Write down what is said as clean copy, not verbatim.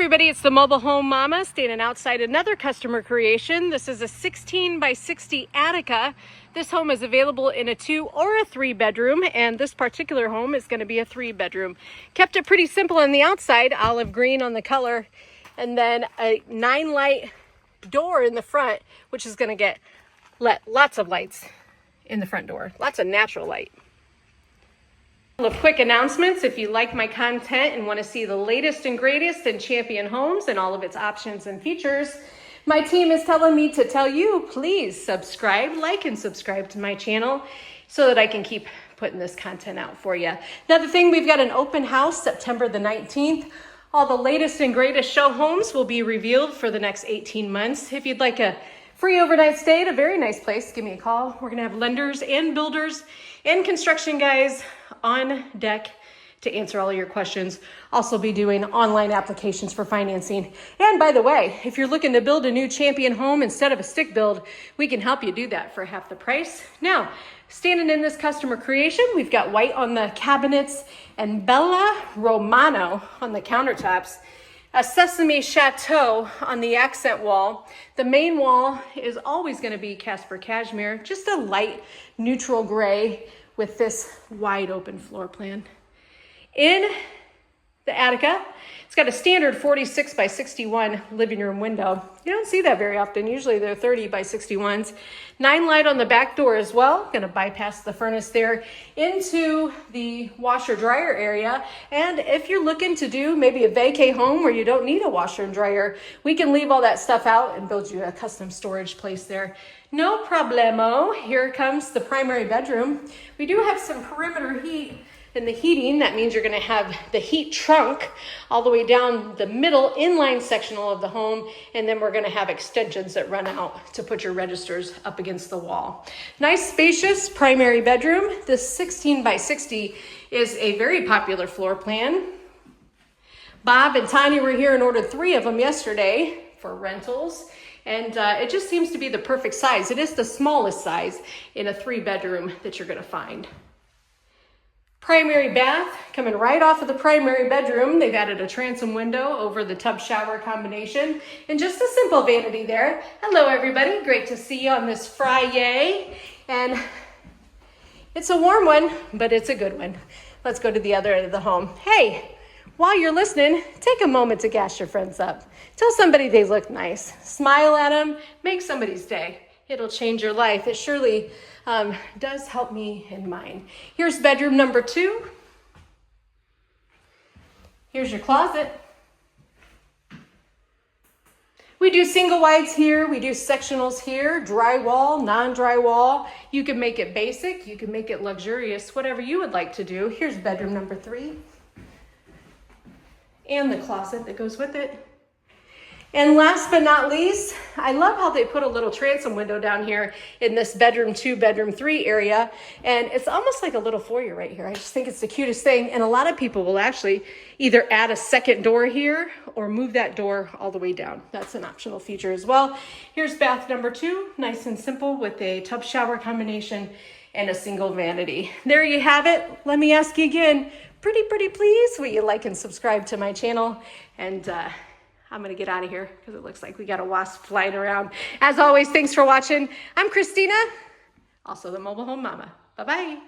everybody, it's the Mobile Home Mama standing outside another customer creation. This is a 16 by 60 Attica. This home is available in a 2 or a 3 bedroom, and this particular home is going to be a 3 bedroom. Kept it pretty simple on the outside, olive green on the color, and then a 9 light door in the front, which is going to let lots of lights in the front door, lots of natural light. Of quick announcements. If you like my content and want to see the latest and greatest in Champion Homes and all of its options and features, my team is telling me to tell you, please subscribe, like and subscribe to my channel so that I can keep putting this content out for you. Another thing, we've got an open house September the 19th. All the latest and greatest show homes will be revealed for the next 18 months. If you'd like a free overnight stay at a very nice place, give me a call. We're going to have lenders and builders and construction guys on deck to answer all your questions. Also be doing online applications for financing. And by the way, if you're looking to build a new Champion home instead of a stick build, we can help you do that for half the price. Now, standing in this customer creation, we've got white on the cabinets and Bella Romano on the countertops. A Sesame Chateau on the accent wall. The main wall is always going to be Casper Cashmere, just a light neutral gray with this wide open floor plan. In the Attica, it's got a standard 46 by 61 living room window. You don't see that very often. Usually they're 30 by 61s. 9 light on the back door as well. Going to bypass the furnace there into the washer dryer area. And if you're looking to do maybe a vacay home where you don't need a washer and dryer, we can leave all that stuff out and build you a custom storage place there. No problemo. Here comes the primary bedroom. We do have some perimeter heat in the heating. That means you're going to have the heat trunk all the way down the middle inline sectional of the home, and then we're going to have extensions that run out to put your registers up against the wall. Nice spacious primary bedroom. This 16 by 60 is a very popular floor plan. Bob and Tanya were here and ordered 3 of them yesterday for rentals. And it just seems to be the perfect size. It is the smallest size in a 3 bedroom that you're going to find. Primary bath coming right off of the primary bedroom. They've added a transom window over the tub shower combination and just a simple vanity there. Hello everybody, great to see you on this Friday. And it's a warm one, but it's a good one. Let's go to the other end of the home. Hey, while you're listening, take a moment to gas your friends up. Tell somebody they look nice. Smile at them, make somebody's day. It'll change your life. It surely does help me in mine. Here's bedroom number 2. Here's your closet. We do single wides here. We do sectionals here, drywall, non-drywall. You can make it basic. You can make it luxurious, whatever you would like to do. Here's bedroom number 3. And the closet that goes with it. And last but not least, I love how they put a little transom window down here in this bedroom 2, bedroom 3 area. And it's almost like a little foyer right here. I just think it's the cutest thing. And a lot of people will actually either add a second door here or move that door all the way down. That's an optional feature as well. Here's bath number 2, nice and simple with a tub shower combination and a single vanity. There you have it. Let me ask you again, pretty please, will you like and subscribe to my channel? And I'm going to get out of here because it looks like we got a wasp flying around. As always, thanks for watching. I'm Christina, also the Mobile Home Mama. Bye-bye.